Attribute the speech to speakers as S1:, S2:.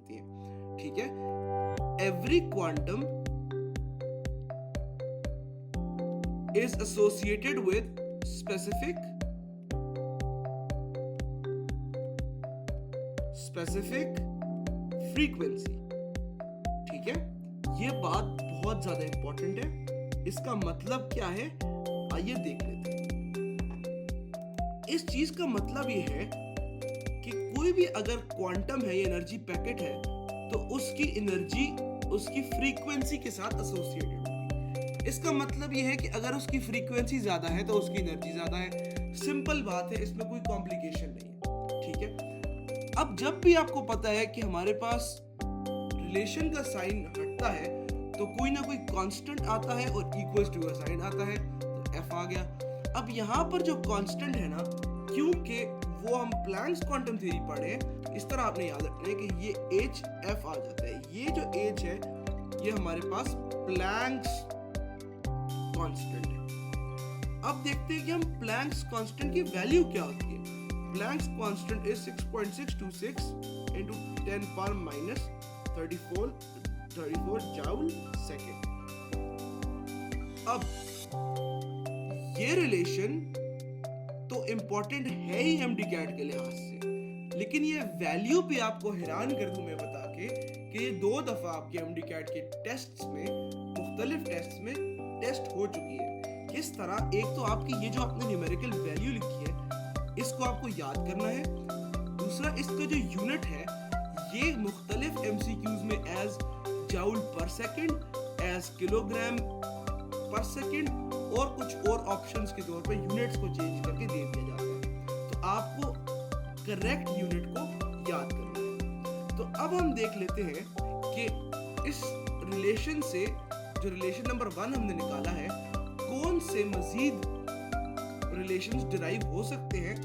S1: सकती हैं, ठीक है। Every quantum is associated with specific frequency, ठीक है। ये बात बहुत ज्यादा इंपॉर्टेंट है। इसका मतलब क्या है, आइए देख लेते हैं। इस चीज का मतलब ये है कि कोई भी अगर क्वांटम है या एनर्जी पैकेट है तो उसकी एनर्जी उसकी फ्रीक्वेंसी के साथ एसोसिएटेड है। इसका मतलब यह है कि अगर उसकी फ्रीक्वेंसी ज्यादा है तो उसकी एनर्जी ज्यादा है। सिंपल बात है, इसमें कोई कॉम्प्लिकेशन नहीं है, ठीक है। अब जब भी आपको पता है कि हमारे पास रिलेशन का साइन हटता है तो कोई ना कोई कांस्टेंट आता है और इक्वल्स टू का साइन आता है, तो एफ आ गया। अब यहाँ पर जो कांस्टेंट है ना, क्योंकि वो हम प्लैंक्स क्वांटम थ्योरी पढ़े, इस तरह आपने याद रखना है कि ये एच एफ आ जाता है। ये जो एच है ये हमारे पास प्लैंक्स कांस्टेंट है। अब देखते हैं कि हम प्लैंक्स कांस्टेंट की वैल्यू क्या होती है। Planck's constant is 6.626 into 10 power minus 34 joule second. अब ये रिलेशन तो इंपॉर्टेंट है ही MDCAT के लिहाज से, लेकिन ये वैल्यू भी आपको हैरान कर दूं मैं बता के कि ये 2 दफा आपके MDCAT के टेस्ट्स में, मुख्तलिफ टेस्ट्स में टेस्ट हो चुकी है। किस तरह, एक तो आपकी ये जो आपने न्यूमेरिकल वैल्यू लिखी है इसको आपको याद करना है। दूसरा, इसका जो यूनिट है ये मुख्तलिफ MCQs में as joule per second, as kilogram per second और कुछ और ऑप्शंस के तौर पे यूनिट्स को चेंज करके दे दिया जाता है। तो आपको करेक्ट यूनिट को याद करना है। तो अब हम देख लेते हैं कि इस रिलेशन से, जो रिलेशन नंबर 1 हमने निकाला है, कौन से मजीद रिलेशंस डिराइव हो सकते हैं।